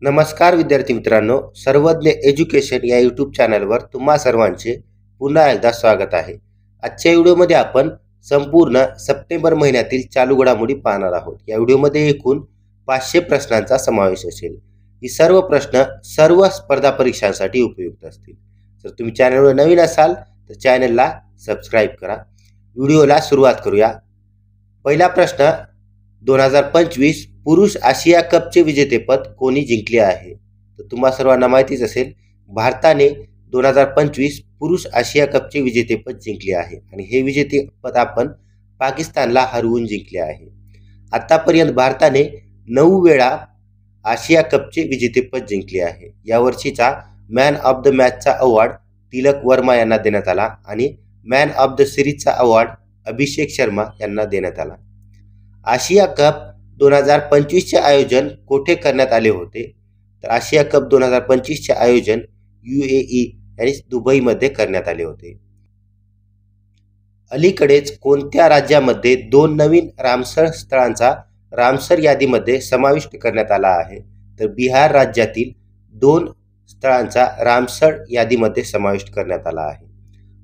नमस्कार विद्यार्थी मित्रांनो, सर्वज्ञ एज्युकेशन या यूट्यूब चॅनलवर तुम्हा सर्वांचे पुन्हा एकदा स्वागत आहे. आजच्या व्हिडिओमध्ये आपण संपूर्ण सप्टेंबर महिन्यातील चालू घडामोडी पाहणार आहोत. या व्हिडिओमध्ये एकूण 500 प्रश्नांचा समावेश असेल. ही सर्व प्रश्न सर्व स्पर्धा परीक्षांसाठी उपयुक्त असतील. जर तुम्ही चॅनलवर नवीन असाल तर चॅनलला सबस्क्राईब करा. व्हिडिओला सुरुवात करूया. पहिला प्रश्न, 2025 पुरुष आशिया कपचे विजेतेपद कोणी जिंकले आहे? तर तुम्हा सर्वांना माहितीच असेल, भारताने 2025 पुरुष आशिया कपचे विजेतेपद जिंकले आहे आणि हे विजेतेपद आपण पाकिस्तानला हरवून जिंकले आहे. आतापर्यंत भारताने 9 वेळा आशिया कपचे विजेतेपद जिंकले आहे. यावर्षीचा मॅन ऑफ द मॅचचा अवॉर्ड तिलक वर्मा यांना देण्यात आला आणि मॅन ऑफ द सिरीजचा अवॉर्ड अभिषेक शर्मा यांना देण्यात आला. आशिया कप 2025 चे आयोजन कोठे करण्यात आले होते? तर आशिया कप 2025 चे आयोजन UAE आणि दुबईमध्ये करण्यात आले होते. अलीकडेच कोणत्या राज्यामध्ये 2 नवीन रामसर स्थळांचा रामसर यादीमध्ये समाविष्ट करण्यात आला आहे? तर बिहार राज्यातील 2 स्थळांचा रामसर यादीमध्ये समाविष्ट करण्यात आला आहे.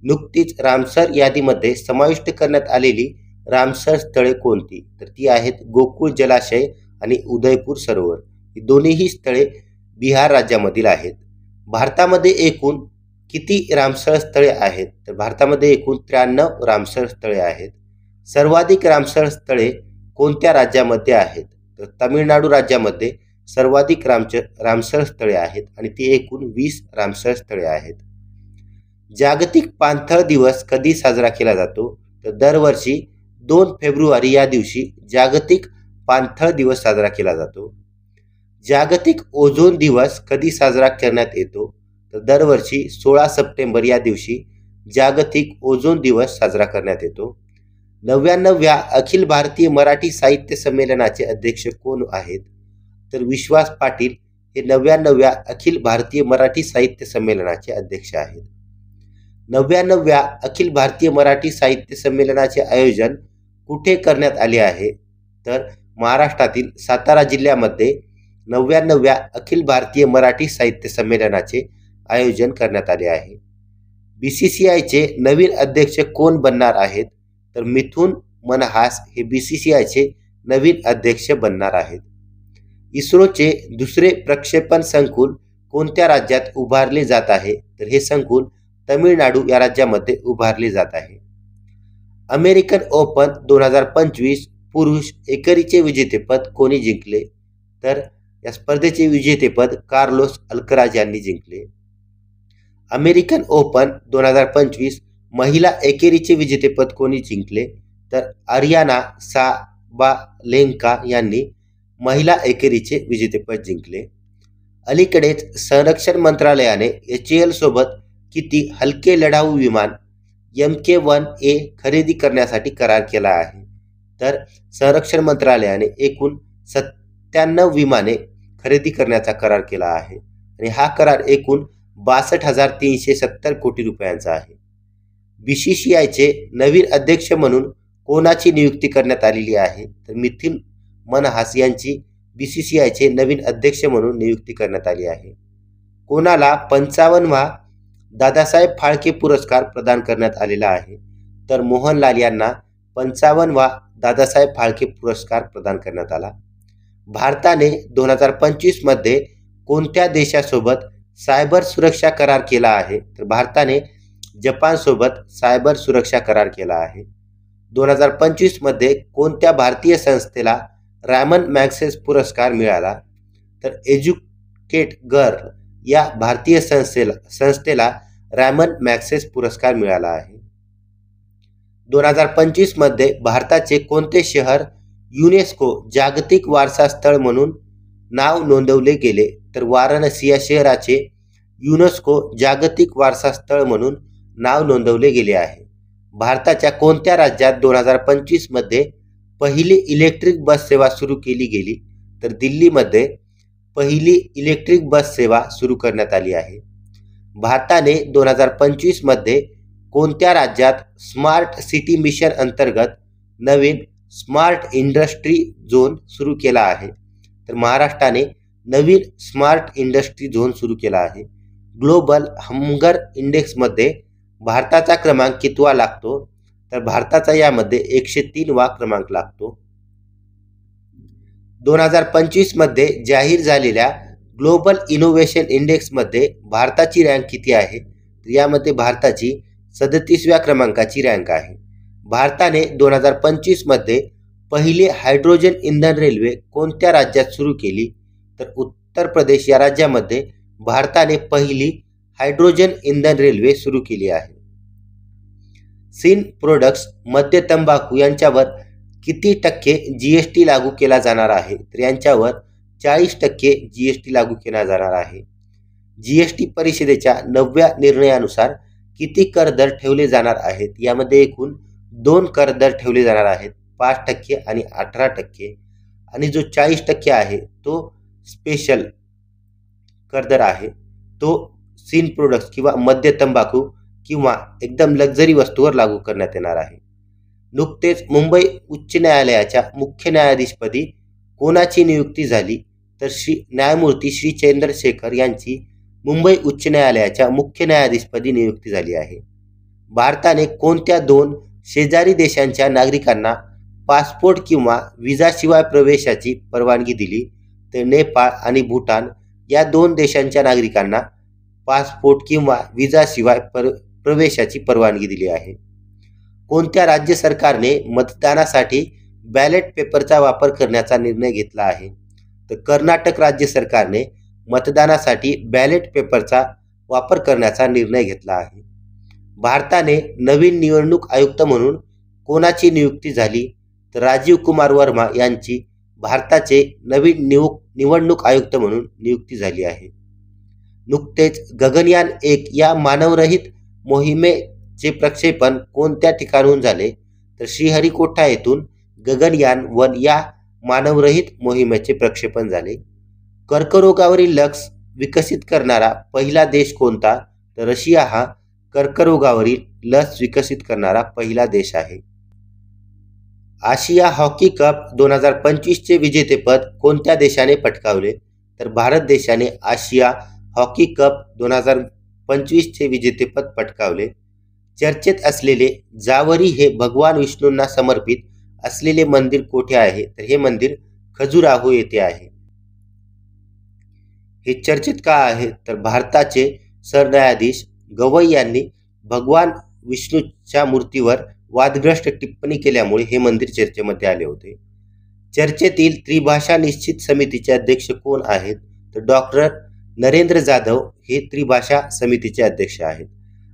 नुकतीच रामसर यादीमध्ये समाविष्ट करण्यात आलेली रामसर स्थळे कोणती? तर ती आहेत गोकुळ जलाशय आणि उदयपूर सरोवर. ही दोन्हीही स्थळे बिहार राज्यामधील आहेत. भारतामध्ये एकूण किती रामसर स्थळे आहेत? तर भारतामध्ये एकूण 93 रामसर स्थळे आहेत. सर्वाधिक रामसर स्थळे कोणत्या राज्यामध्ये आहेत? तर तामिळनाडू राज्यामध्ये सर्वाधिक रामसर स्थळे आहेत आणि ती एकूण 20 रामसर स्थळे आहेत. जागतिक पाणथळ दिवस कधी साजरा केला जातो? तर दरवर्षी 2 फेब्रुवारी या दिवशी जागतिक पाणथळ दिवस साजरा केला जातो. जागतिक ओझोन दिवस कधी साजरा करण्यात येतो? तर दरवर्षी 16 सप्टेंबर या दिवशी जागतिक ओझोन दिवस साजरा करण्यात येतो. 99व्या अखिल भारतीय मराठी साहित्य संमेलनाचे अध्यक्ष कोण आहेत? तर विश्वास पाटील हे 99व्या अखिल भारतीय मराठी साहित्य संमेलनाचे अध्यक्ष आहेत. 99व्या अखिल भारतीय मराठी साहित्य संमेलनाचे आयोजन कुठे करण्यात आले आहे? तर महाराष्ट्रातील सातारा जिल्ह्यामध्ये 99व्या अखिल भारतीय मराठी साहित्य संमेलनाचे आयोजन करण्यात आले आहे. BCCIचे नवीन अध्यक्ष कोण बनणार आहेत? तर मिथुन मनहास हे BCCIचे नवीन अध्यक्ष बनणार आहेत. इस्रोचे दुसरे प्रक्षेपण संकुल कोणत्या राज्यात उभारले जात आहे? तर हे संकुल तमिळनाडू या राज्यामध्ये उभारले जात आहे. अमेरिकन ओपन 2025 पुरुष एकेरीचे विजेतेपद कोणी जिंकले? तर या स्पर्धेचे विजेतेपद कार्लोस अल्कराज यांनी जिंकले. अमेरिकन ओपन 2025 महिला एकेरीचे विजेतेपद कोणी जिंकले? तर अरियाना साबालेंका यांनी महिला एकेरीचे विजेतेपद जिंकले. अलीकडेच संरक्षण मंत्रालयाने HAL सोबत किती हलके लढाऊ विमान MK-1A खरेदी करण्यासाठी करार केला आहे? तर संरक्षण मंत्रालयाने एकूण 97 विमाने खरेदी करण्याचा करार केला आहे आणि हा करार एकूण 62,370 कोटी रुपयांचा आहे. BCCIचे नवीन अध्यक्ष म्हणून कोणाची नियुक्ती करण्यात आलेली आहे? तर मिथुन मनहास यांची BCCIचे नवीन अध्यक्ष म्हणून नियुक्ती करण्यात आली आहे. कोणाला 55वा दादासाहेब फाळके पुरस्कार प्रदान करण्यात आलेला आहे? तर मोहनलाल यांना 55वा दादासाहेब फाळके पुरस्कार प्रदान करण्यात आला. भारताने 2025 मध्ये कोणत्या देशासोबत सायबर सुरक्षा करार केला आहे? तर भारताने जपानसोबत सायबर सुरक्षा करार केला आहे. 2025 मध्ये कोणत्या भारतीय संस्थेला रॅमन मॅग्सेस पुरस्कार मिळाला? तर एज्युकेट गर्ल या भारतीय संस्थेला रॅमन मॅग्सेस पुरस्कार मिळाला आहे. 2025 मध्ये भारताचे कोणते शहर युनेस्को जागतिक वारसा स्थळ म्हणून नाव नोंदवले गेले? तर वाराणसी या शहराचे युनेस्को जागतिक वारसा स्थळ म्हणून नाव नोंदवले गेले आहे. भारताच्या कोणत्या राज्यात 2025 मध्ये पहिली इलेक्ट्रिक बस सेवा सुरू केली गेली? तर दिल्लीमध्ये पहिली इलेक्ट्रिक बस सेवा सुरू करण्यात आली आहे. भारताने 2025 मध्ये कोणत्या राज्यात स्मार्ट सिटी मिशन अंतर्गत नवीन स्मार्ट इंडस्ट्री झोन सुरू केला आहे? तर महाराष्ट्राने नवीन स्मार्ट इंडस्ट्री झोन सुरू केला आहे. ग्लोबल हंगर इंडेक्समध्ये भारताचा क्रमांक कितवा लागतो? तर भारताचा यामध्ये 103वा क्रमांक लागतो. 2025 मध्ये जाहीर झालेल्या ग्लोबल इनोव्हेशन इंडेक्समध्ये भारताची रँक किती आहे? तर यामध्ये भारताची 37व्या क्रमांकाची रँक आहे. भारताने 2025 मध्ये पहिली हायड्रोजन इंधन रेल्वे कोणत्या राज्यात सुरू केली? तर उत्तर प्रदेश या राज्यामध्ये भारताने पहिली हायड्रोजन इंधन रेल्वे सुरू केली आहे. सीन प्रोडक्ट्स मद्य तंबाखू यांच्यावर किती टक्के जीएसटी लागू केला जाणार आहे? तर यांच्यावर 40% जीएसटी लागू केला जाणार आहे. जीएसटी परिषदेच्या 9व्या निर्णयानुसार किती कर दर ठेवले जाणार आहेत? यामध्ये एकूण 2 कर दर ठेवले जाणार आहेत, 5% आणि 18%. आणि जो 40% आहे तो स्पेशल करदर आहे. तो सीन प्रोडक्ट्स किंवा मद्य तंबाखू किंवा एकदम लक्झरी वस्तूवर लागू करण्यात येणार आहे. नुकतेच मुंबई उच्च न्यायालयाच्या मुख्य न्यायाधीशपदी कोणाची नियुक्ती झाली? तर न्यायमूर्ती श्री चंद्रशेखर यांची मुंबई उच्च न्यायालयाच्या मुख्य न्यायाधीशपदी नियुक्ती झाली आहे. भारताने कोणत्या 2 शेजारी देशांच्या नागरिकांना पासपोर्ट किंवा विजाशिवाय प्रवेशाची परवानगी दिली? तर नेपाळ आणि भूटान या 2 देशांच्या नागरिकांना पासपोर्ट किंवा विजाशिवाय प्रवेशाची परवानगी दिली आहे. कोणत्या राज्य सरकारने मतदानासाठी बॅलेट पेपरचा वापर करण्याचा निर्णय घेतला आहे? तर कर्नाटक राज्य सरकारने मतदानासाठी बॅलेट पेपरचा वापर करण्याचा निर्णय घेतला आहे. भारताने नवीन निवडणूक आयुक्त म्हणून कोणाची नियुक्ती झाली? तर राजीव कुमार वर्मा यांची भारताचे नवीन निवडणूक आयुक्त म्हणून नियुक्ती झाली आहे. नुकतेच गगनयान 1 या मानवरहित मोहिमेचे प्रक्षेपण कोणत्या ठिकाणून झाले? तर श्रीहरिकोटा येथून गगनयान 1 या मानवरहित मोहिमेचे प्रक्षेपण झाले. कर्करोगावरील लस विकसित करणारा पहिला देश कोणता? तर रशिया हा कर्करोगावरील लस विकसित करणारा पहिला देश आहे. आशिया हॉकी कप 2025चे विजेतेपद कोणत्या देशाने पटकावले? तर भारत देशाने आशिया हॉकी कप 2025चे विजेतेपद पटकावले. चर्चेत असलेले जावरी हे भगवान विष्णूंना समर्पित असलेले मंदिर कोठे आहे? तर हे मंदिर खजुराहो येथे आहे. हे चर्चेत का आहे? तर भारताचे सरन्यायाधीश गवई यांनी भगवान विष्णूच्या मूर्तीवर वादग्रस्त टिप्पणी केल्यामुळे हे मंदिर चर्चेमध्ये आले होते. चर्चेतील त्रिभाषा निश्चित समितीचे अध्यक्ष कोण आहेत? तर डॉक्टर नरेंद्र जाधव हे त्रिभाषा समितीचे अध्यक्ष आहेत.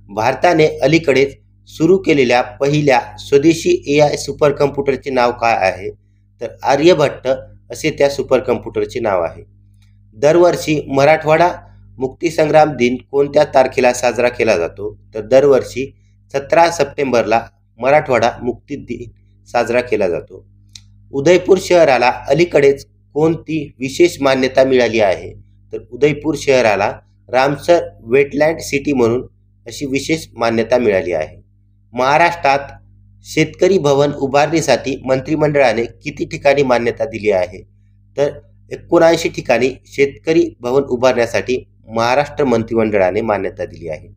भारताने अलीकडेच सुरू केलेल्या पहिल्या स्वदेशी AI सुपर कम्प्युटरचे नाव काय आहे? तर आर्यभट्ट असे त्या सुपर कम्प्युटरचे नाव आहे. दरवर्षी मराठवाडा मुक्तीसंग्राम दिन कोणत्या तारखेला साजरा केला जातो? तर दरवर्षी 17 सप्टेंबरला मराठवाडा मुक्ती दिन साजरा केला जातो. उदयपूर शहराला अलीकडेच कोणती विशेष मान्यता मिळाली आहे? तर उदयपूर शहराला रामसर वेटलँड सिटी म्हणून अशी विशेष मान्यता मिळाली आहे. महाराष्ट्रात शेतकरी भवन उभारणीसाठी मंत्रिमंडळाने किती ठिकाणी मान्यता दिली आहे? तर 79 ठिकाणी शेतकरी भवन उभारण्यासाठी महाराष्ट्र मंत्रिमंडळाने मान्यता दिली आहे.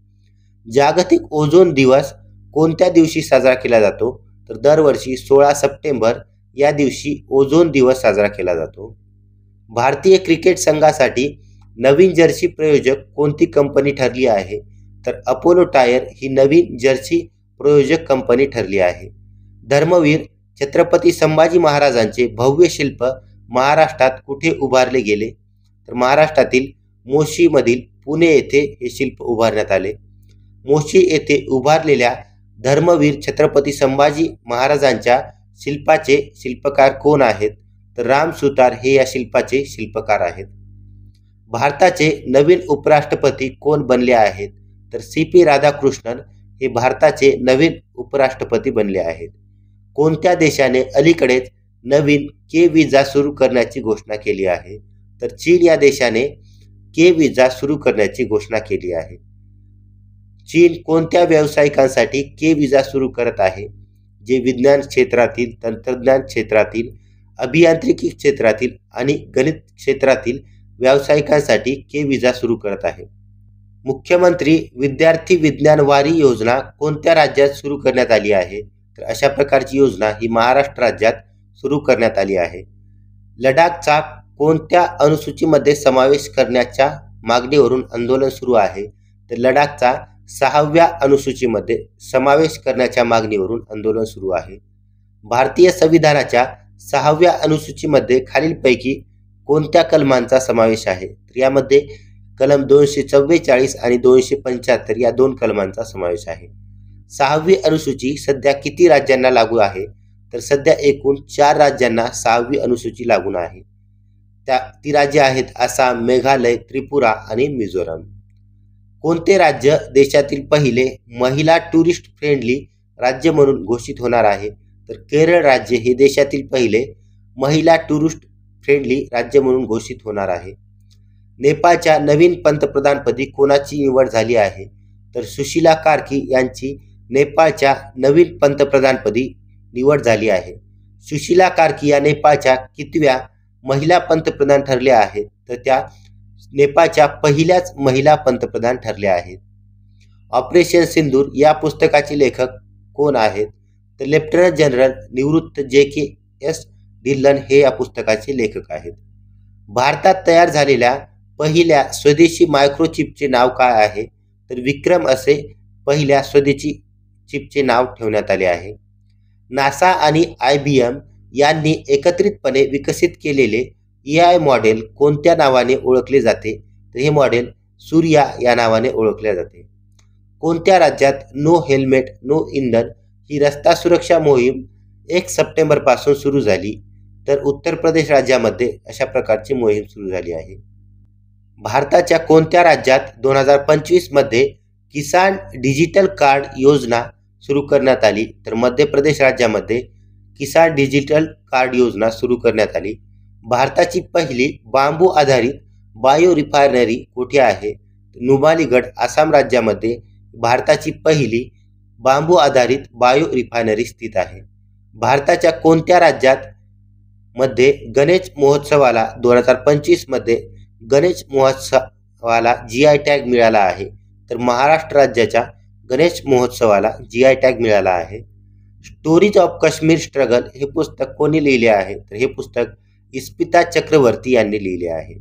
जागतिक ओझोन दिवस कोणत्या दिवशी साजरा केला जातो? तर दरवर्षी 16 सप्टेंबर या दिवशी ओझोन दिवस साजरा केला जातो. भारतीय क्रिकेट संघासाठी नवीन जर्सी प्रयोजक कोणती कंपनी ठरली आहे? तर अपोलो टायर ही नवीन जर्सी प्रयोजक कंपनी ठरली आहे. धर्मवीर छत्रपती संभाजी महाराजांचे भव्य शिल्प महाराष्ट्रात कुठे उभारले गेले? तर महाराष्ट्रातील मोशीमधील पुणे येथे हे शिल्प उभारण्यात आले. मोशी येथे उभारलेल्या धर्मवीर छत्रपती संभाजी महाराजांच्या शिल्पाचे शिल्पकार कोण आहेत? तर राम सुतार हे या शिल्पाचे शिल्पकार आहेत. भारताचे नवीन उपराष्ट्रपती कोण बनले आहेत? तर CP राधाकृष्णन हे भारताचे नवीन उपराष्ट्रपती बनले आहेत. कोणत्या देशाने अलीकडेच नवीन के विजा सुरू करण्याची घोषणा केली आहे? तर चीन या देशाने के विजा सुरू करण्याची घोषणा केली आहे. चीन कोणत्या व्यावसायिकांसाठी के विजा सुरू करत आहे? जे विज्ञान क्षेत्रातील, तंत्रज्ञान क्षेत्रातील, अभियांत्रिकी क्षेत्रातील आणि गणित क्षेत्रातील व्यावसायिकांसाठी के विजा सुरू करत आहे. मुख्यमंत्री विद्यार्थी विज्ञान वारी योजना कोणत्या राज्यात सुरू करण्यात आली आहे? तर अशा प्रकारची योजना ही महाराष्ट्र राज्यात सुरू करण्यात आली आहे. लडाखचा कोणत्या अनुसूचीमध्ये समावेश करण्याच्या मागणीवरून आंदोलन सुरू आहे? तर लडाखचा 6व्या अनुसूचीमध्ये समावेश करण्याच्या मागणीवरून आंदोलन सुरू आहे. भारतीय संविधानाच्या 6व्या अनुसूचीमध्ये खालीलपैकी कोणत्या कलमांचा समावेश आहे? तर यामध्ये कलम 244 आणि 275 या 2 कलमांचा समावेश आहे. 6वी अनुसूची सध्या किती राज्यांना लागू आहे? तर सध्या एकूण 4 राज्यांना 6वी अनुसूची लागू आहे. ती राज्ये आहेत आसाम, मेघालय, त्रिपुरा आणि मिझोराम. कोणते राज्य देशातील पहिले महिला टुरिस्ट फ्रेंडली राज्य म्हणून घोषित होणार आहे? तर केरळ राज्य हे देशातील पहिले महिला टुरिस्ट फ्रेंडली राज्य म्हणून घोषित होणार आहे. नेपाळच्या नवीन पंतप्रधानपदी कोणाची निवड झाली आहे? तर सुशीला कार्की यांची नेपाळच्या नवीन पंतप्रधानपदी निवड झाली आहे. सुशीला कार्की या नेपाळच्या कितव्या महिला पंतप्रधान ठरल्या आहेत? तर त्या नेपाळच्या पहिल्याच महिला पंतप्रधान ठरल्या आहेत. ऑपरेशन सिंदूर या पुस्तकाचे लेखक कोण आहेत? तर लेफ्टनंट जनरल निवृत्त JKS ढिल्लन हे या पुस्तकाचे लेखक आहेत. भारतात तयार झालेल्या पहिल्या स्वदेशी मायक्रोचिपचे नाव काय आहे? तर विक्रम असे पहिल्या स्वदेशी चिपचे नाव ठेवण्यात आले आहे. नासा आणि IBM यांनी एकत्रितपणे विकसित केलेले AI मॉडेल कोणत्या नावाने ओळखले जाते? तर हे मॉडेल सूर्या या नावाने ओळखले जाते. कोणत्या राज्यात नो हेल्मेट नो इंधन ही रस्ता सुरक्षा मोहीम 1 सप्टेंबर पासून सुरू झाली? तर उत्तर प्रदेश राज्यामध्ये अशा प्रकारची मोहीम सुरू झाली आहे. भारताच्या कोणत्या राज्यात 2025 मध्ये किसान डिजिटल कार्ड योजना सुरू करण्यात आली? तर मध्य प्रदेश राज्यामध्ये किसान डिजिटल कार्ड योजना सुरू करण्यात आली. भारताची पहिली बांबू आधारित बायो रिफायनरी कुठे आहे? नुमालीगड आसाम राज्यामध्ये भारताची पहिली बांबू आधारित बायो रिफायनरी स्थित आहे. भारताच्या कोणत्या राज्यात मध्ये गणेश महोत्सवाला 2025 मध्ये गणेश महोत्सवाला GI टॅग मिळाला आहे? तर महाराष्ट्र राज्याच्या गणेश महोत्सवाला GI टॅग मिळाला आहे. स्टोरीज ऑफ काश्मीर स्ट्रगल हे पुस्तक कोणी लिहिले आहे? तर हे पुस्तक इस्पिता चक्रवर्ती यांनी लिहिले आहे.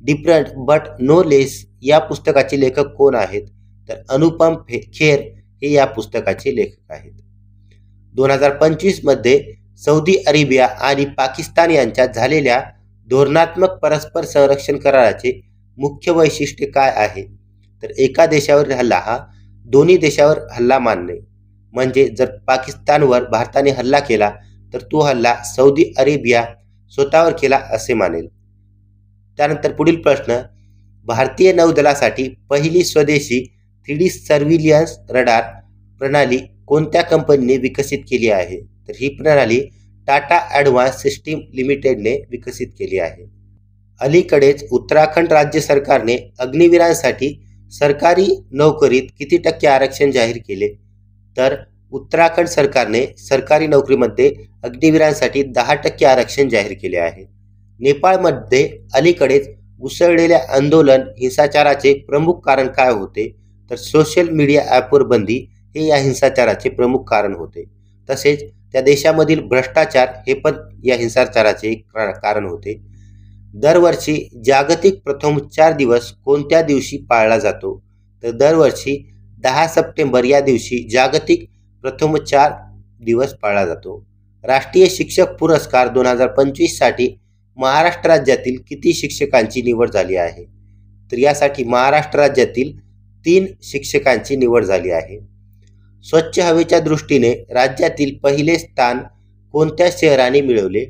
डिफरंट बट नो लेस या पुस्तकाचे लेखक कोण आहेत? तर अनुपम खेर हे या पुस्तकाचे लेखक आहेत. 2025 मध्ये सौदी अरेबिया आणि पाकिस्तान यांच्यात झालेल्या धोरणात्मक परस्पर संरक्षण कराराचे मुख्य वैशिष्ट्य काय आहे? तर एका देशावर हल्ला हा दोन्ही देशावर हल्ला मानणे. म्हणजे जर पाकिस्तानवर भारताने हल्ला केला तर तो हल्ला सौदी अरेबिया स्वतःवर केला असे मानेल. त्यानंतर पुढील प्रश्न, भारतीय नौदलासाठी पहिली स्वदेशी 3D सर्व्हिलियन्स रडार प्रणाली कोणत्या कंपनीने विकसित केली आहे? तर ही प्रणाली टाटा ॲडव्हान्स सिस्टीम लिमिटेडने विकसित केली आहे. अलीकडेच उत्तराखंड राज्य सरकारने अग्निवीरांसाठी सरकारी नोकरीत किती टक्के आरक्षण जाहीर केले? तर उत्तराखंड सरकारने सरकारी नोकरीमध्ये अग्निवीरांसाठी 10% आरक्षण जाहीर केले आहे. नेपाळमध्ये अलीकडेच उसळलेल्या आंदोलन हिंसाचाराचे प्रमुख कारण काय होते? तर सोशल मीडिया ॲपवर बंदी हे या हिंसाचाराचे प्रमुख कारण होते. तसेच त्या देशामधील भ्रष्टाचार हे पण या हिंसाचाराचे एक कारण होते. दरवर्षी जागतिक प्रथमोपचार दिवस कोणत्या दिवशी पाळला जातो? तर दरवर्षी 10 सप्टेंबर या दिवशी जागतिक प्रथमोपचार दिवस पाळला जातो. राष्ट्रीय शिक्षक पुरस्कार 2025 साठी महाराष्ट्र राज्यातील किती शिक्षकांची निवड झाली आहे? तर यासाठी महाराष्ट्र राज्यातील 3 शिक्षकांची निवड झाली आहे. स्वच्छ हवेच्या दृष्टीने राज्यातील पहिले स्थान कोणत्या शहराने मिळवले?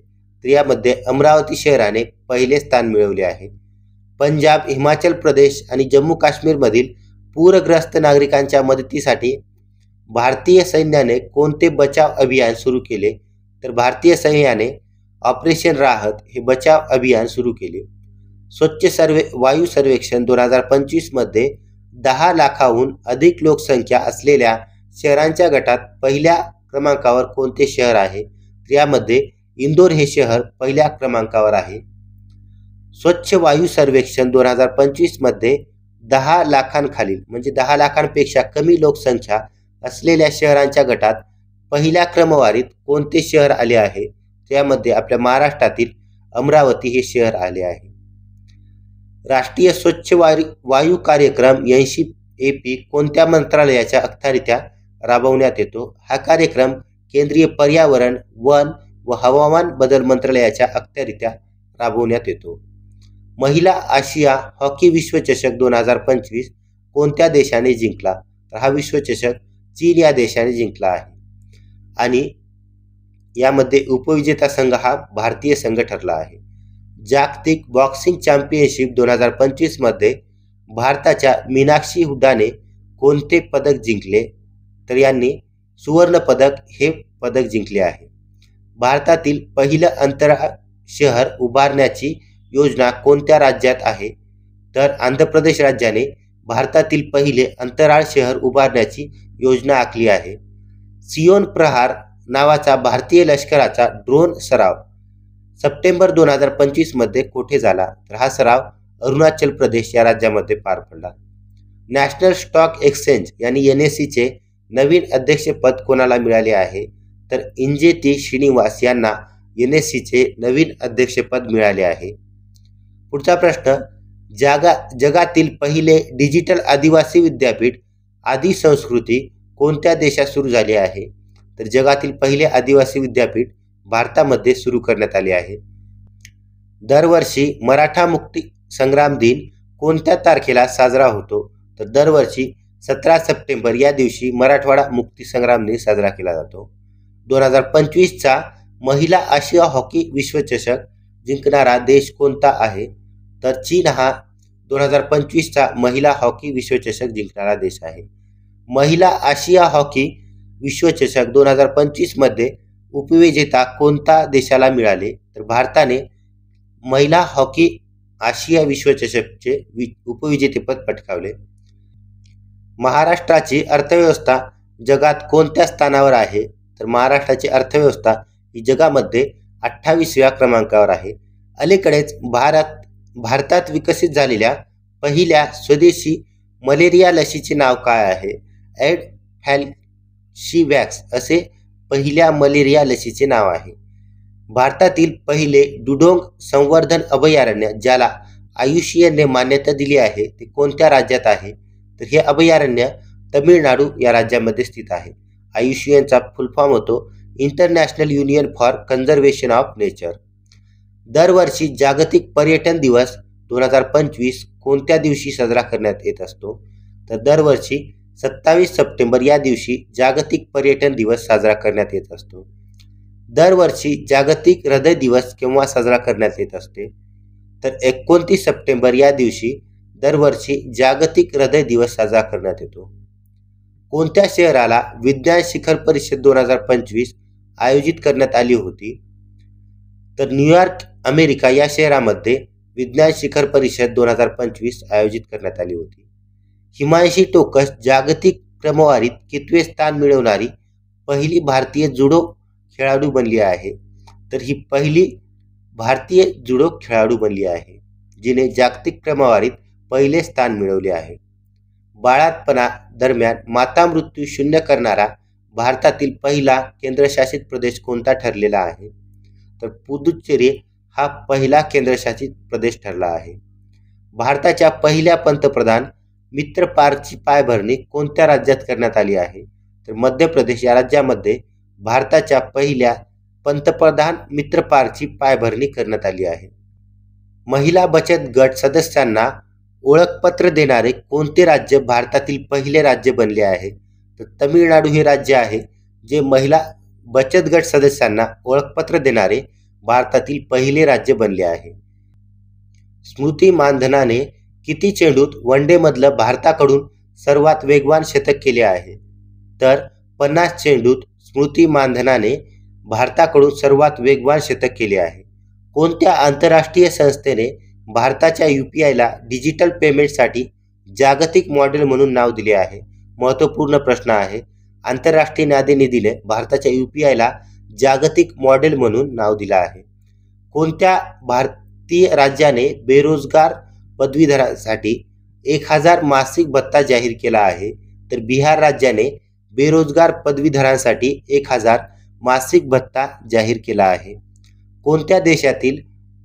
तर यामध्ये अमरावती शहराने पहिले स्थान मिळवले आहे. पंजाब, हिमाचल प्रदेश आणि जम्मू काश्मीरमधील पूरग्रस्त नागरिकांच्या मदतीसाठी भारतीय सैन्याने कोणते बचाव अभियान सुरू केले? तर भारतीय सैन्याने ऑपरेशन राहत हे बचाव अभियान सुरू केले. स्वच्छ वायू सर्वेक्षण 2025 मध्ये 10 लाखाहून अधिक लोकसंख्या असलेल्या शहरांच्या गटात पहिल्या क्रमांकावर कोणते शहर आहे? यामध्ये इंदोर हे शहर पहिल्या क्रमांकावर आहे. स्वच्छ वायू सर्वेक्षण 2025 मध्ये 10 लाखांखालील म्हणजे 10 लाखांपेक्षा कमी लोकसंख्या असलेल्या शहरांच्या गटात पहिल्या क्रमवारीत कोणते शहर आले आहे? त्यामध्ये आपल्या महाराष्ट्रातील अमरावती हे शहर आले आहे. राष्ट्रीय स्वच्छ वायू कार्यक्रम 80 कोणत्या मंत्रालयाच्या अखत्यारीत राबवण्यात येतो? हा कार्यक्रम केंद्रीय पर्यावरण, वन व हवामान बदल मंत्रालयाच्या अखत्यारीत राबवण्यात येतो. महिला आशिया हॉकी विश्वचषक 2025 कोणत्या देशाने जिंकला? तर हा विश्वचषक चीन या देशाने जिंकला आहे आणि यामध्ये उपविजेता संघ हा भारतीय संघ ठरला आहे. जागतिक बॉक्सिंग चॅम्पियनशिप 2025 मध्ये भारताच्या मीनाक्षी हुड्डाने कोणते पदक जिंकले? तर यांनी सुवर्ण पदक हे पदक जिंकले आहे. भारतातील पहिलं अंतराळ शहर उभारण्याची योजना कोणत्या राज्यात आहे? तर आंध्र प्रदेश राज्याने भारतातील पहिले अंतराळ शहर उभारण्याची योजना आखली आहे. सियोन प्रहार नावाचा भारतीय लष्कराचा ड्रोन सराव सप्टेंबर 2025 मध्ये कोठे झाला? तर हा सराव अरुणाचल प्रदेश या राज्यामध्ये पार पडला. नॅशनल स्टॉक एक्सचेंज यांनी NSE नवीन अध्यक्षपद कोणाला मिळाले आहे? तर इंजेती श्रीनिवास यांना NSE नवीन अध्यक्षपद मिळाले आहे. पुढचा प्रश्न, जगातील पहिले डिजिटल आदिवासी विद्यापीठ आदि संस्कृती कोणत्या देशात सुरू झाले आहे? तर जगातील पहिले आदिवासी विद्यापीठ भारतामध्ये सुरू करण्यात आले आहे. दरवर्षी मराठा मुक्ती संग्राम दिन कोणत्या तारखेला साजरा होतो? तर दरवर्षी 17 सप्टेंबर या दिवशी मराठवाडा मुक्ती संग्राम दिन साजरा केला जातो. 2025चा महिला आशिया हॉकी विश्वचषक जिंकणारा देश कोणता आहे? तर चीन हा 2025चा महिला हॉकी विश्वचषक जिंकणारा देश आहे. महिला आशिया हॉकी विश्वचषक 2025 मध्ये उपविजेता कोणत्या देशाला मिळाले? तर भारताने महिला हॉकी आशिया विश्वचषकचे उपविजेतेपद पटकावले. महाराष्ट्राची अर्थव्यवस्था जगात कोणत्या स्थानावर आहे? तर महाराष्ट्राची अर्थव्यवस्था ही जगामध्ये 28व्या क्रमांकावर आहे. अलीकडेच भारतात विकसित झालेल्या पहिल्या स्वदेशी मलेरिया लसीचे नाव काय आहे? एडफ्लॅशिवॅक्स असे पहिल्या मलेरिया लसीचे नाव आहे. भारतातील पहिले डुडोंग संवर्धन अभयारण्य ज्याला IUCNने मान्यता दिली आहे ते कोणत्या राज्यात आहे? तर हे अभयारण्य तमिळनाडू या राज्यामध्ये स्थित आहे. IUCNचा फुल फॉर्म होतो international union for conservation of nature. दरवर्षी जागतिक पर्यटन दिवस 2025 कोणत्या दिवशी साजरा करण्यात येत असतो? तर दरवर्षी 27 सप्टेंबर या दिवशी जागतिक पर्यटन दिवस साजरा करण्यात येत असतो. दरवर्षी जागतिक हृदय दिवस केव्हा साजरा करण्यात येत असते? तर 29 सप्टेंबर या दिवशी दरवर्षी जागतिक हृदय दिवस साजरा करण्यात येतो. कोणत्या शहराला विज्ञान शिखर परिषद 2025 आयोजित करण्यात आली होती? तर न्यूयॉर्क अमेरिका या शहरामध्ये विज्ञान शिखर परिषद 2025 आयोजित करण्यात आली होती. हिमांशी टोकस जागतिक क्रमवारीत कितवे स्थान मिळवणारी पहिली भारतीय जुडो खेळाडू बनली आहे? तर ही पहिली भारतीय जुडो खेळाडू बनली आहे जिने जागतिक क्रमवारीत पहिले स्थान मिळवले आहे. बाळातपणा दरम्यान माता मृत्यू शून्य करणारा भारतातील पहिला केंद्रशासित प्रदेश कोणता ठरलेला आहे? तर पुदुच्चेरी हा पहिला केंद्रशासित प्रदेश ठरला आहे. भारताच्या पहिल्या पंतप्रधान मित्र पार्कची पायाभरणी कोणत्या राज्यात करण्यात आली आहे? तर मध्य प्रदेश या राज्यामध्ये भारताच्या पहिल्या पंतप्रधान मित्र पार्कची पायाभरणी करण्यात आली आहे. महिला बचत गट सदस्यांना ओळखपत्र देणारे कोणते राज्य भारतातील पहिले राज्य बनले आहे? तर तमिळनाडू हे राज्य आहे जे महिला बचत गट सदस्यांना ओळखपत्र देणारे भारतातील पहिले राज्य बनले आहे. स्मृती मानधनाने किती चेंडूत वनडे मधलं भारताकडून सर्वात वेगवान शतक केले आहे? तर 50 चेंडूत स्मृती मानधनाने भारताकडून सर्वात वेगवान शतक केले आहे. कोणत्या आंतरराष्ट्रीय संस्थेने भारताच्या UPIला डिजिटल पेमेंटसाठी जागतिक मॉडेल म्हणून नाव दिले आहे? महत्त्वपूर्ण प्रश्न आहे. आंतरराष्ट्रीय नाणेनिधीने भारताच्या UPIला जागतिक मॉडेल म्हणून नाव दिलं आहे. कोणत्या राज्याने बेरोजगार पदवीधरांसाठी 1000 मासिक भत्ता जाहीर केला आहे, तर बिहार राज्याने बेरोजगार पदवीधरांसाठी 1000 मासिक भत्ता जाहीर केला आहे. कोणत्या देशातील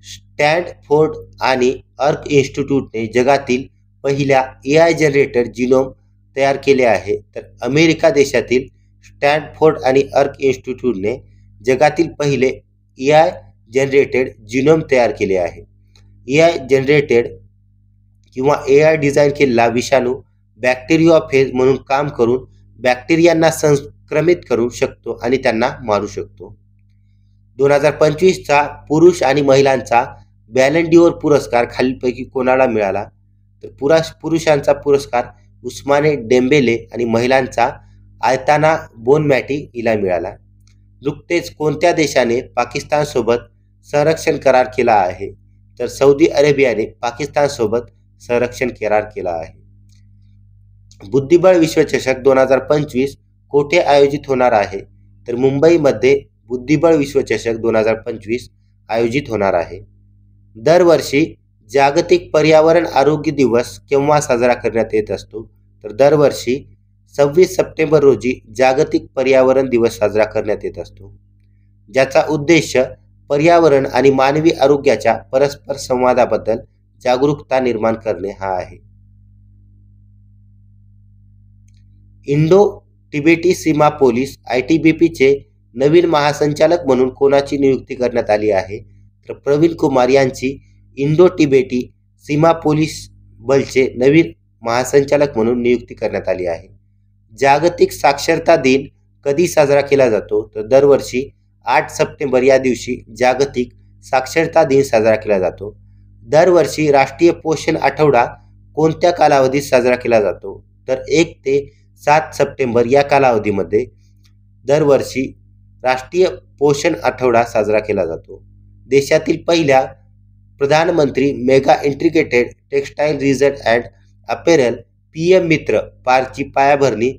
स्टॅनफोर्ड आणि अर्क इन्स्टिट्यूटने जगातील पहिल्या AI जनरेटर जिनोम तयार केले आहे, तर अमेरिका देशातील स्टॅनफोर्ड आणि अर्क इन्स्टिट्यूटने जगातील पहिले AI जनरेटेड जिनोम तयार केले आहे. AI जनरेटेड किंवा AI डिझाईन केलेला विषाणू बॅक्टेरियोफेज म्हणून काम करून बॅक्टेरियांना संक्रमित करू शकतो आणि त्यांना मारू शकतो. 2025चा पुरुष आणि महिलांचा बॅलन डिओर पुरस्कार खालीलपैकी कोणाला मिळाला? तर पुरुषांचा पुरस्कार उस्माने डेम्बेले आणि महिलांचा आयताना बोनमॅटी हिला मिळाला. नुकतेच कोणत्या देशाने पाकिस्तानसोबत संरक्षण करार केला आहे? तर सौदी अरेबियाने पाकिस्तानसोबत संरक्षण करार केला आहे. बुद्धिबळ विश्वचषक 2025 कोठे आयोजित होणार आहे? तर मुंबईमध्ये बुद्धिबळ विश्वचषक 2025 आयोजित होणार आहे. दरवर्षी जागतिक पर्यावरण आरोग्य दिवस केव्हा साजरा करण्यात येत असतो? तर दरवर्षी 26 सप्टेंबर रोजी जागतिक पर्यावरण दिवस साजरा करण्यात येत असतो, ज्याचा उद्देश पर्यावरण आणि मानवी आरोग्याच्या परस्पर संवादाबद्दल जागरूकता निर्माण करणे हा आहे. इंडो तिबेटी सीमा पोलीस ITBPचे नवीन महासंचालक म्हणून कोणाची नियुक्ती करण्यात आली आहे? तर प्रवीण कुमार यांची इंडो तिबेटी सीमा पोलीस बलचे नवीन महासंचालक म्हणून नियुक्ती करण्यात आली आहे. जागतिक साक्षरता दिन कधी साजरा केला जातो? तर दरवर्षी 8 सप्टेंबर या दिवशी जागतिक साक्षरता दिन साजरा केला जातो. दरवर्षी राष्ट्रीय पोषण आठवडा कोणत्या कालावधीत साजरा केला जातो? तर 1 ते 7 सप्टेंबर या कालावधीमध्ये दरवर्षी राष्ट्रीय पोषण आठवडा साजरा केला जातो. देशातील पहिल्या प्रधानमंत्री mega integrated textile reason and apparel PM मित्र पार्कची पायाभरणी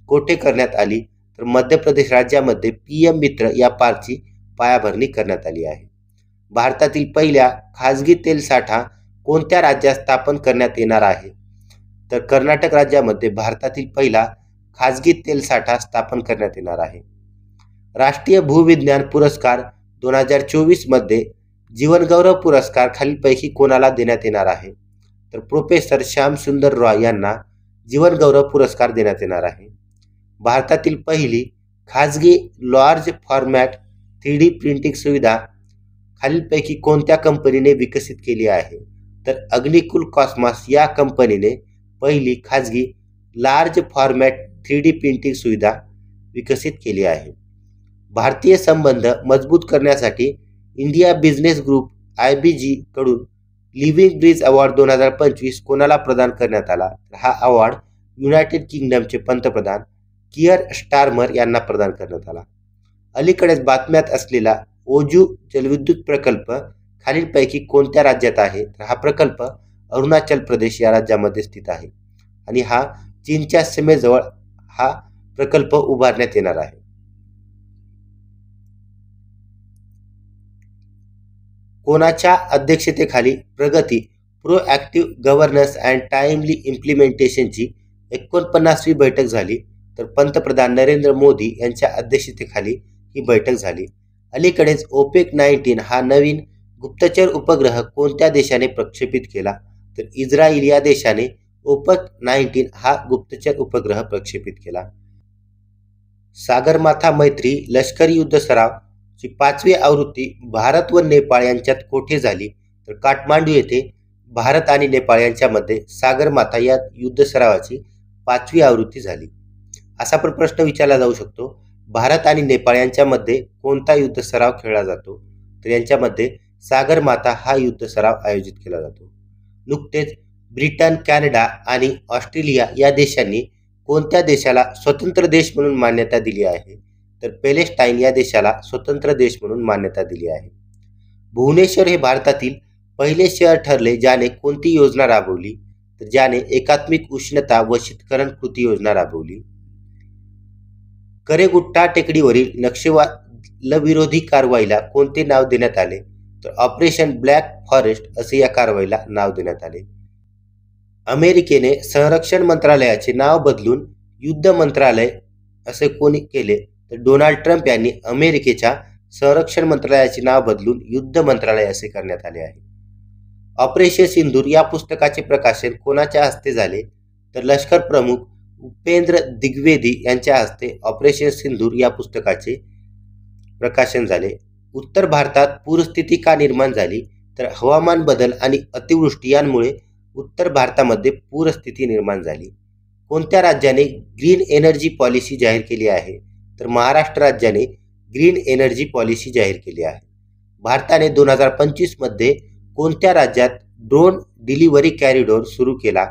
कोठे करण्यात आली? तर मध्य प्रदेश राज्यामध्ये PM मित्र या पार्कची पायाभरणी करण्यात आली आहे. भारतातील पहिल्या खाजगी तेल साठा कोणत्या राज्यात स्थापन करण्यात येणार आहे? तर कर्नाटक राज्यामध्ये भारतातील पहिला खाजगी तेल साठा स्थापन करण्यात येणार आहे. राष्ट्रीय भूविज्ञान पुरस्कार 2024 मध्ये जीवनगौरव पुरस्कार खालीलपैकी कोणाला देण्यात येणार आहे? तर प्रोफेसर श्याम सुंदर रॉय यांना जीवनगौरव पुरस्कार देण्यात येणार आहे. भारतातील पहिली खाजगी लार्ज फॉर्मॅट 3D प्रिंटिंग सुविधा खालीलपैकी कोणत्या कंपनीने विकसित केली आहे? तर अग्निकुल कॉस्मॉस या कंपनीने पहिली खाजगी लार्ज फॉर्मॅट 3D प्रिंटिंग सुविधा विकसित केली आहे. भारतीय संबंध मजबूत करण्यासाठी इंडिया बिझनेस ग्रुप IBG कडून लिव्हिंग ब्रिज अवॉर्ड 2025 कोणाला प्रदान करण्यात आला? हा अवॉर्ड युनायटेड किंगडमचे पंतप्रधान कियर स्टारमर यांना प्रदान करण्यात आला. अलीकडेच बातम्यात असलेला ओजू जलविद्युत प्रकल्प खालीलपैकी कोणत्या राज्यात आहे? तर हा प्रकल्प अरुणाचल प्रदेश या राज्यामध्ये स्थित आहे आणि हा चीनच्या सीमेजवळ हा प्रकल्प उभारण्यात येणार आहे. कोणाच्या अध्यक्षतेखाली प्रगती प्रोॲक्टिव्ह गव्हर्नन्स अँड टाइमली इम्प्लिमेंटेशनची 49वी बैठक झाली? तर पंतप्रधान नरेंद्र मोदी यांच्या अध्यक्षतेखाली ही बैठक झाली. अलीकडेच OPEC 19 हा नवीन गुप्तचर उपग्रह कोणत्या देशाने प्रक्षेपित केला? तर इस्रायल या देशाने OPEC 19 हा गुप्तचर उपग्रह प्रक्षेपित केला. सागरमाथा मैत्री लष्करी युद्ध सराव ची 5वी आवृत्ती भारत व नेपाळ यांच्यात कोठे झाली? तर काठमांडू येथे भारत आणि नेपाळ यांच्यामध्ये सागरमाथा या युद्ध सरावाची 5वी आवृत्ती झाली. असा पण प्रश्न विचारला जाऊ शकतो, भारत आणि नेपाळ यांच्यामध्ये कोणता युद्ध सराव खेळला जातो? तर यांच्यामध्ये सागरमाथा हा युद्ध सराव आयोजित केला जातो. नुकतेच ब्रिटन, कॅनडा आणि ऑस्ट्रेलिया या देशांनी कोणत्या देशाला स्वतंत्र देश म्हणून मान्यता दिली आहे? तर पॅलेस्टाईन या देशाला स्वतंत्र देश म्हणून मान्यता दिली आहे. भुवनेश्वर हे भारतातील पहिले शहर ठरले ज्याने कोणती योजना राबवली? तर ज्याने एकात्मिक उष्णता व शीतकरण कृती योजना राबवली. करेगुट्टा टेकडीवरील नक्षलविरोधी कारवाईला कोणते नाव देण्यात आले? तर ऑपरेशन ब्लॅक फॉरेस्ट असे या कारवाईला नाव देण्यात आले. अमेरिकेने संरक्षण मंत्रालयाचे नाव बदलून युद्ध मंत्रालय असे कोणी केले? तर डोनाल्ड ट्रम्प यांनी अमेरिकेच्या संरक्षण मंत्रालयाचे नाव बदलून युद्ध मंत्रालय असे करण्यात आले आहे. ऑपरेशन सिंदूर या पुस्तकाचे प्रकाशन कोणाच्या हस्ते झाले? तर लष्कर प्रमुख उपेंद्र द्विवेदी यांच्या हस्ते ऑपरेशन सिंदूर या पुस्तकाचे प्रकाशन झाले. उत्तर भारतात पूरस्थिती का निर्माण झाली? तर हवामान बदल आणि अतिवृष्टी यांमुळे उत्तर भारतामध्ये पूरस्थिती निर्माण झाली. कोणत्या राज्याने ग्रीन एनर्जी पॉलिसी जाहीर केली आहे? तर महाराष्ट्र राज्याने ग्रीन एनर्जी पॉलिसी जाहीर केली आहे. भारताने 2025 मध्ये कोणत्या राज्यात ड्रोन डिलिव्हरी कॉरिडॉर सुरू केला?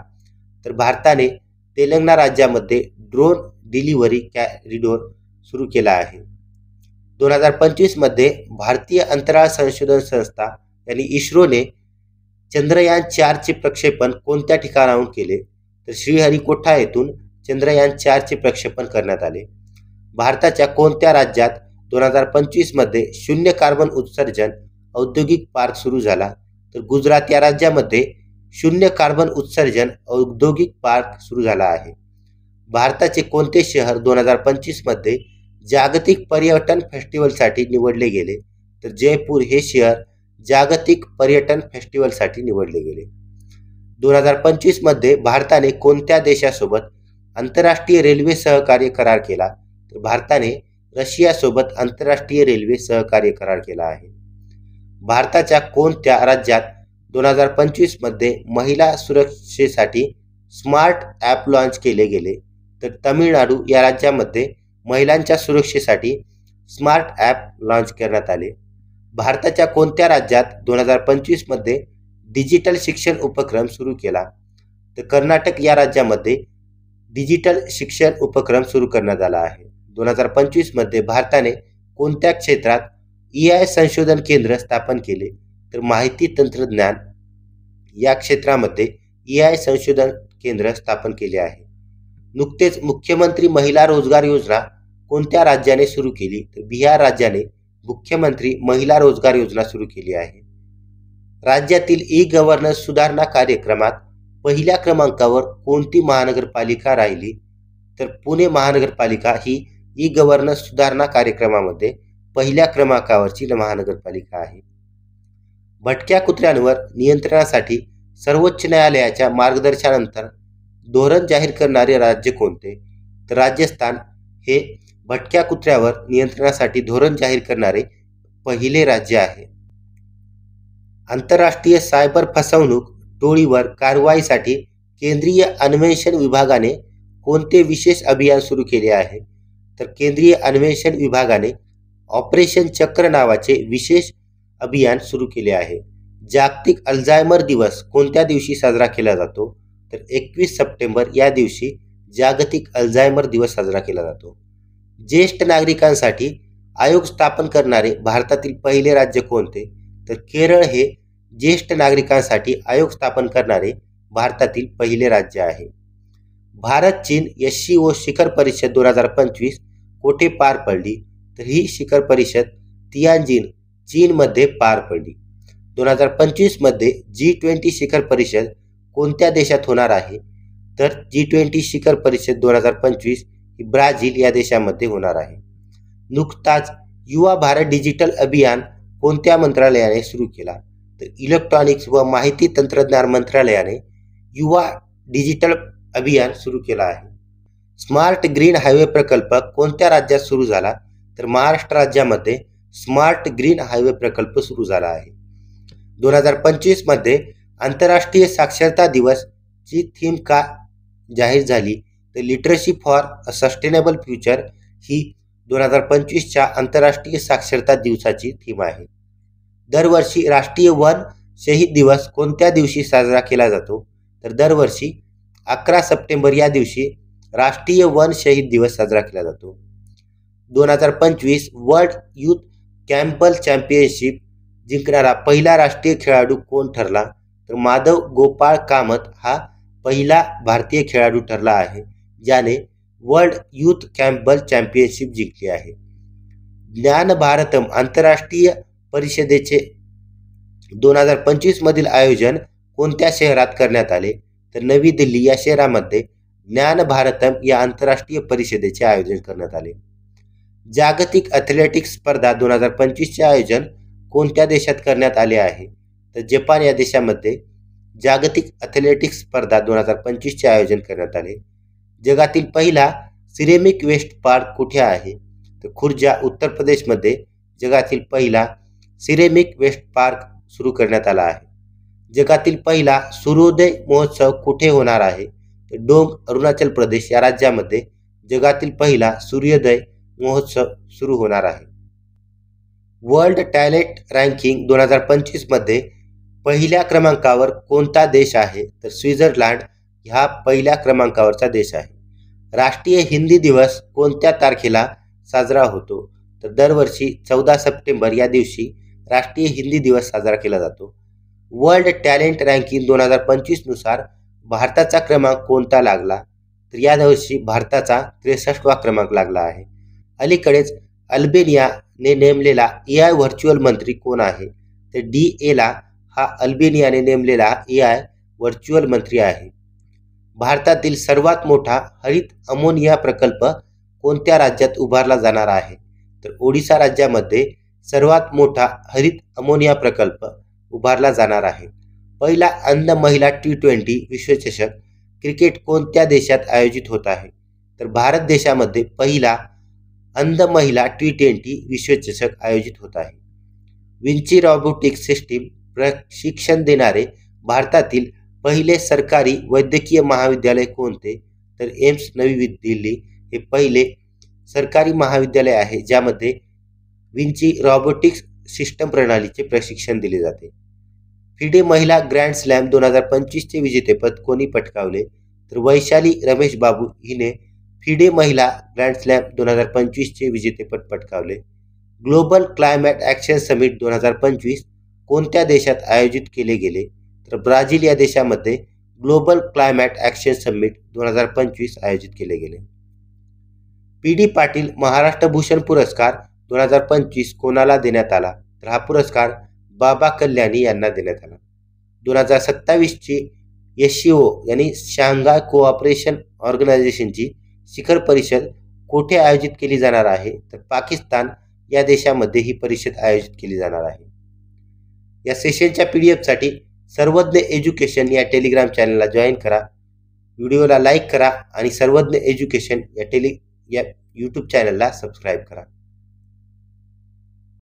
तर भारताने तेलंगणा राज्यामध्ये ड्रोन डिलिव्हरी कॉरिडॉर सुरू केला आहे. 2025 मध्ये भारतीय अंतराळ संशोधन संस्था यांनी इस्रोने चंद्रयान 4 चे प्रक्षेपण कोणत्या ठिकाणाहून केले? तर श्रीहरिकोटा येथून चंद्रयान 4 चे प्रक्षेपण करण्यात आले. भारताच्या कोणत्या राज्यात 2025 मध्ये शून्य कार्बन उत्सर्जन औद्योगिक पार्क सुरू झाला? तर गुजरात या राज्यामध्ये शून्य कार्बन उत्सर्जन औद्योगिक पार्क सुरू झाला आहे. भारताचे कोणते शहर 2025 मध्ये जागतिक पर्यटन फेस्टिवलसाठी निवडले गेले? तर जयपूर हे शहर जागतिक पर्यटन फेस्टिवलसाठी निवडले गेले. 2025 मध्ये भारताने कोणत्या देशासोबत आंतरराष्ट्रीय रेल्वे सहकार्य करार केला? तर भारताने रशियासोबत आंतरराष्ट्रीय रेल्वे सहकार्य करार केला आहे. भारताच्या कोणत्या राज्यात 2025 मध्ये महिला सुरक्षेसाठी स्मार्ट ॲप लॉन्च केले गेले? तर तमिळनाडू या राज्यामध्ये महिलांच्या सुरक्षेसाठी स्मार्ट ॲप लॉन्च करण्यात आले. भारताच्या कोणत्या राज्यात 2025 मध्ये डिजिटल शिक्षण उपक्रम सुरू केला? तर कर्नाटक या राज्यामध्ये डिजिटल शिक्षण उपक्रम सुरू करण्यात आला आहे. 2025 मध्ये भारताने कोणत्या क्षेत्रात AI संशोधन केंद्र स्थापन केले? तर माहिती तंत्रज्ञान या क्षेत्रामध्ये AI संशोधन केंद्र स्थापन केले आहे. नुकतेच मुख्यमंत्री महिला रोजगार योजना कोणत्या राज्याने सुरू केली? तर बिहार राज्याने मुख्यमंत्री महिला रोजगार योजना सुरू केली आहे. राज्यातील ई-गव्हर्नन्स सुधारणा कार्यक्रमात पहिल्या क्रमांकावर कोणती महानगरपालिका राहिली? तर पुणे महानगरपालिका ही ई-गव्हर्नन्स सुधारणा कार्यक्रमामध्ये पहिल्या क्रमांकावरची महानगरपालिका आहे. भटक्या कुत्र्यांवर नियंत्रणासाठी सर्वोच्च न्यायालयाच्या मार्गदर्शनानंतर धोरण जाहीर करणारे राज्य कोणते? तर राजस्थान हे भटक्या कुत्र्यावर नियंत्रणासाठी धोरण जाहीर करणारे पहिले राज्य आहे. आंतरराष्ट्रीय सायबर फसवणूक टोळीवर कारवाईसाठी केंद्रीय अन्वेषण विभागाने कोणते विशेष अभियान सुरू केले आहे? तर केंद्रीय अन्वेषण विभागाने ऑपरेशन चक्र नावाचे विशेष अभियान सुरू केले आहे. जागतिक अल्झायमर दिवस कोणत्या दिवशी साजरा केला जातो? तर 21 सप्टेंबर या दिवशी जागतिक अल्झायमर दिवस साजरा केला जातो. ज्येष्ठ नागरिकांसाठी आयोग स्थापन करणारे भारतातील पहिले राज्य कोणते? तर केरळ हे ज्येष्ठ नागरिकांसाठी आयोग स्थापन करणारे भारतातील पहिले राज्य आहे. भारत चीन SCO शिखर परिषद 2025 कोठे पार पडली? तर ही शिखर परिषद तियानजिन चीनमध्ये पार पडली. 2025 मध्ये G20 शिखर परिषद कोणत्या देशात होणार आहे? तर G20 शिखर परिषद 2025 ही ब्राझील या देशामध्ये होणार आहे. नुकताच युवा भारत डिजिटल अभियान कोणत्या मंत्रालयाने सुरू केला? तर इलेक्ट्रॉनिक्स व माहिती तंत्रज्ञान मंत्रालयाने युवा डिजिटल अभियान सुरू केला आहे. स्मार्ट ग्रीन हायवे प्रकल्प कोणत्या राज्यात सुरू झाला? तर महाराष्ट्र राज्यामध्ये स्मार्ट ग्रीन हायवे प्रकल्प सुरू झाला आहे. 2025 मध्ये आंतरराष्ट्रीय साक्षरता दिवस ची थीम का जाहीर झाली? तर literacy for a sustainable future ही 2025च्या आंतरराष्ट्रीय साक्षरता दिवसाची थीम आहे. दरवर्षी राष्ट्रीय वन शहीद दिवस कोणत्या दिवशी साजरा केला जातो? तर दरवर्षी 11 सप्टेंबर या दिवशी राष्ट्रीय वन शहीद दिवस साजरा केला जातो. 2025 वर्ल्ड यूथ कॅम्पल चॅम्पियनशिप जिंकणारा पहिला राष्ट्रीय खेळाडू कोण ठरला? तर माधव गोपाळ कामत हा पहिला भारतीय खेळाडू ठरला आहे ज्याने वर्ल्ड यूथ कॅम्पल चॅम्पियनशिप जिंकली आहे. ज्ञान भारतम आंतरराष्ट्रीय परिषदेचे 2025 मधील आयोजन कोणत्या शहरात करण्यात आले? तर नवी दिल्ली या शहरामध्ये ज्ञान भारतम या आंतरराष्ट्रीय परिषदेचे आयोजन करण्यात आले. जागतिक ॲथलेटिक्स स्पर्धा 2025 चे आयोजन कोणत्या देशात करण्यात आले आहे? तर जपान या देशामध्ये जागतिक ॲथलेटिक्स स्पर्धा 2025 चे आयोजन करण्यात आले. जगातील पहिला सिरेमिक वेस्ट पार्क कुठे आहे? तर खुर्जा उत्तर प्रदेशमध्ये जगातील पहिला सिरेमिक वेस्ट पार्क सुरू करण्यात आला आहे. जगातील पहिला सूर्योदय महोत्सव कुठे होणार आहे? तर डोंग अरुणाचल प्रदेश या राज्यामध्ये जगातील पहिला सूर्योदय महोत्सव सुरू होणार आहे. वर्ल्ड टॅलेंट रँकिंग 2025 मध्ये पहिल्या क्रमांकावर कोणता देश आहे? तर स्वित्झर्लंड हा पहिल्या क्रमांकावरचा देश आहे. राष्ट्रीय हिंदी दिवस कोणत्या तारखेला साजरा होतो? तर दरवर्षी 14 सप्टेंबर या दिवशी राष्ट्रीय हिंदी दिवस साजरा केला जातो. वर्ल्ड टॅलेंट रँकिंग 2025 नुसार भारताचा क्रमांक कोणता लागला? तर या वर्षी भारताचा 63वा क्रमांक लागला आहे. अलीकडेच अल्बेनियाने नेमलेला AI व्हर्च्युअल मंत्री कोण आहे? तर DA हा अल्बेनियाने नेमलेला AI व्हर्च्युअल मंत्री आहे. भारतातील सर्वात मोठा हरित अमोनिया प्रकल्प कोणत्या राज्यात उभारला जाणार आहे? तर ओडिशा राज्यामध्ये सर्वात मोठा हरित अमोनिया प्रकल्प उभारला जाणार आहे. पहिला अंध महिला T20 विश्वचषक क्रिकेट कोणत्या देशात आयोजित होत आहे? तर भारत देशामध्ये पहिला अंध महिला T20 विश्वचषक आयोजित होत आहे. विंची रोबोटिक्स सिस्टीम प्रशिक्षण देणारे भारतातील पहिले सरकारी वैद्यकीय महाविद्यालय कोणते? तर एम्स नवी दिल्ली हे पहिले सरकारी महाविद्यालय आहे ज्यामध्ये विंची रोबोटिक्स सिस्टम प्रणालीचे प्रशिक्षण दिले जाते. फिडे महिला ग्रँड स्लॅम 2025 चे विजेतेपद कोणी पटकावले? तर वैशाली रमेश बाबू हिने फिडे महिला ग्रँड स्लॅम 2025 चे विजेतेपद पटकावले. ग्लोबल क्लायमेट ॲक्शन समिट 2025 कोणत्या देशात आयोजित केले गेले? तर ब्राझील या देशामध्ये ग्लोबल क्लायमेट ॲक्शन समिट 2025 आयोजित केले गेले. PD पाटील महाराष्ट्र भूषण पुरस्कार 2025 कोणाला देण्यात आला? तर हा पुरस्कार बाबा कल्याणी यांना देण्यात आला. 2027 ची SCO यांनी शांघाय कोऑपरेशन ऑर्गनायझेशनची शिखर परिषद कोठे आयोजित केली जाणार आहे? तर पाकिस्तान या देशामध्ये ही परिषद आयोजित केली जाणार आहे. या सेशनच्या PDF साठी सर्वज्ञ एज्युकेशन या टेलिग्राम चॅनलला जॉईन करा. व्हिडिओला लाईक करा आणि सर्वज्ञ एज्युकेशन या YouTube चॅनलला सबस्क्राईब करा.